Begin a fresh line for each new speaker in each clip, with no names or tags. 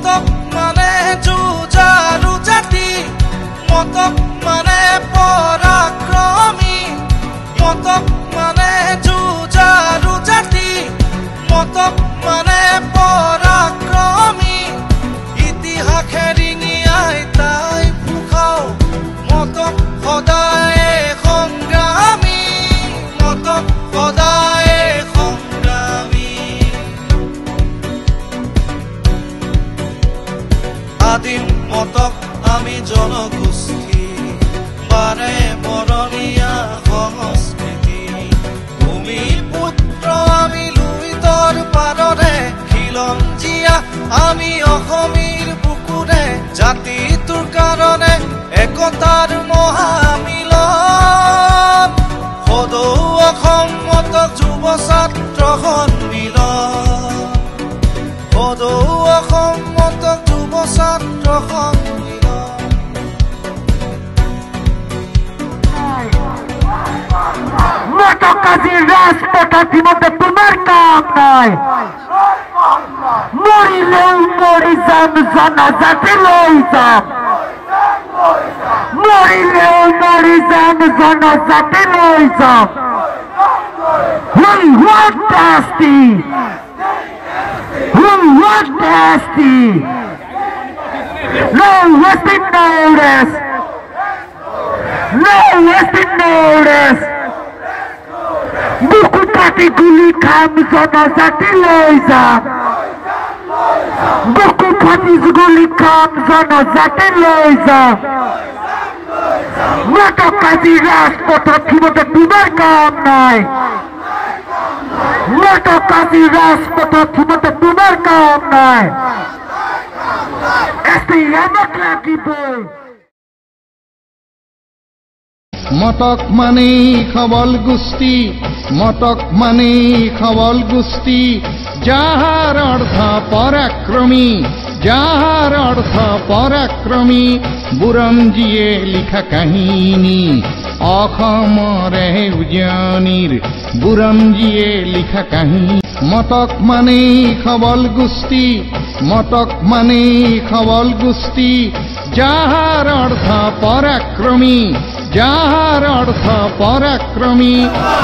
মতক মানে যুঁজাৰু জাতি মতক মানে পৰাক্ৰমী মতক মানে যুঁজাৰু জাতি মতক মানে পৰাক্ৰমী ইতিহাসে ৰিঙিয়াই তাই ফুকাও মতক সদায় সংগ্ৰামী মতক সদায় সংগ্ৰামী আদিম মতক আমি জনগোষ্ঠী বাৰে বৰণীয়া সংস্কৃতি ভূমিপুত্ৰ আমি লুইতৰ পাৰৰে খিলঞ্জীয়া আমি অসমীৰ বুকুৰে জাতিটোৰ কাৰণে একতাৰ মহামিলন সদৌ অসম মতক যুৱ ছাত্ৰ সন্মিলন সদৌ অসম মতক যুৱ ছাত্ৰ সন্মিলন
মতক আজি ৰাজপথত দিমতে তোমাৰ কাম নাই মৰিলেও মৰি যাম জনজাতি লৈ যাম মৰিলেও মৰি যাম জনজাতি লৈ যাম We want justice. We want justice. No wasting notice. No wasting notice. বুকু কাটি গুলি খাম জনজাতি লৈ যাম বুকু ফাটি গুলি খাম জনজাতি লৈ যাম মতক আজি ৰাজপথত দিবতে তোমাৰ কাম নাই মতক আজি ৰাজপথত দিবতে তোমাৰ কাম নাই এছটিএমক লাগিবই
মতক মানি খবল গোষ্ঠী মতক মানি খবল গোষ্ঠী যাহাৰ অৰ্থ পৰাক্ৰমী যাহাৰ অৰ্থ পৰাক্ৰমী বুৰঞ্জীয়ে লিখা কাহিনী অসমৰে উজনিৰ বুৰঞ্জীয়ে লিখা কাহিনী মতক মানি খবল গোষ্ঠী মতক মানি খবল গোষ্ঠী যাহাৰ অৰ্থ পৰাক্ৰমী যাহাৰ অৰ্থ পৰাক্ৰমী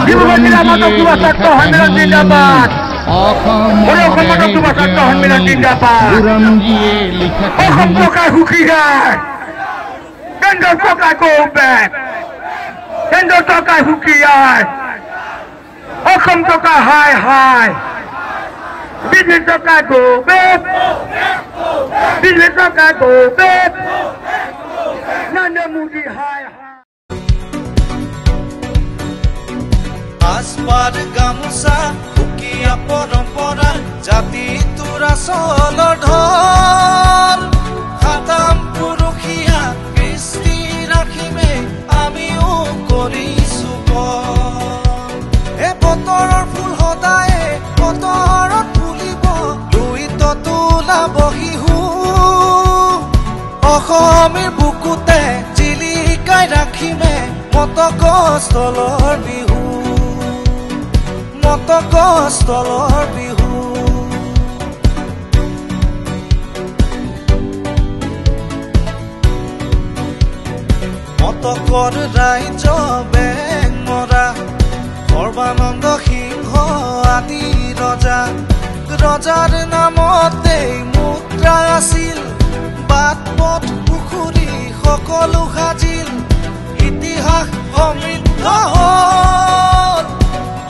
বুৰঞ্জীয়ে লিখা কাহিনী অসমৰে বুৰঞ্জীয়ে লিখা কাহিনী
কেন্দ্ৰ চৰকাৰ কৌবে কেন্দ্ৰ চৰকাৰ সুকীয়াই অসম চৰকাৰ হাই হাই দিল্লী চৰকাৰ কৌবে দিল্লী চৰকাৰ কৌবে নৰেন্দ্ৰ মোদী হাই হাই
আজপাৰ গামোচা সুকীয়া পৰম্পৰা জাতিটোৰ আচলৰ ধন সাতাম পুৰুষীয়া কৃষ্টি ৰাখিমে আমিও কৰিছো এ বতৰৰ ফুল সদায় বতৰত ফুলিব লুইতত ওলাব শিহু অসমীৰ বুকুতে জিলিকাই ৰাখিমে মতকস্থলৰ বিহু মতকস্থলৰ বিহু মতকৰ ৰাইজ বেঙমৰা সৰ্বানন্দ সিংহ আদি ৰজা ৰজাৰ নামতে মুদ্ৰা আছিল বাট পথ পুখুৰী সকলো সাজিল ইতিহাস সমৃদ্ধ হ'ল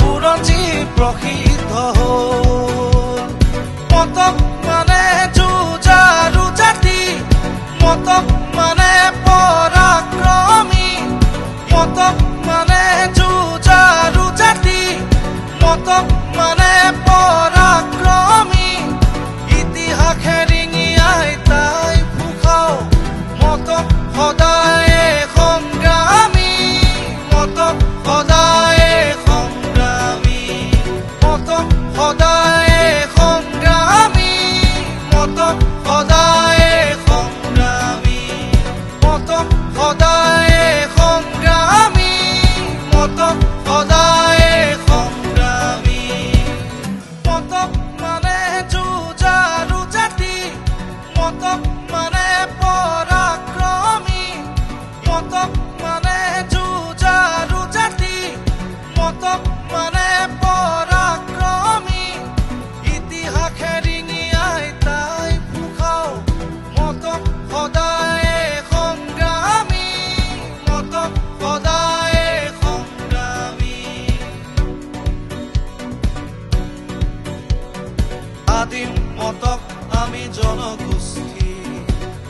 বুৰঞ্জী প্ৰসিদ্ধ হ'ল মতক মানে যুঁজাৰু জাতি মতক মানে পৰাক্ৰমী মতক মানে যুঁজাৰু জাতি মতক মানে পৰাক্ৰমী ইতিহাসে ৰিঙিয়াই তাই ফুকাও মতক সদায় সংগ্ৰামী মতক সদায় সংগ্ৰামী আদিম মতক আমি জনগোষ্ঠী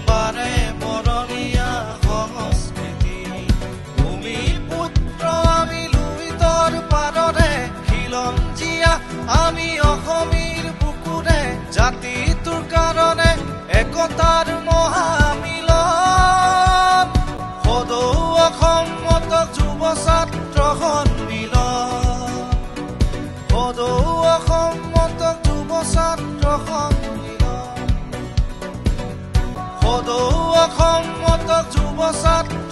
বাৰে বৰণীয়া সংস্কৃতি ভূমি পুত্ৰ আমি লুইতৰ পাৰৰে খিলঞ্জীয়া আমি অসমীৰ বুকুৰে জাতিটোৰ কাৰণে একতাৰ মহামিলন সদৌ অসম মতক যুৱ ছাত্ৰ সন্মিলন সদৌ অসম মতক যুৱ ছাত্ৰ সন্মিলন সদৌ অসম মতক যুৱ ছাত্ৰ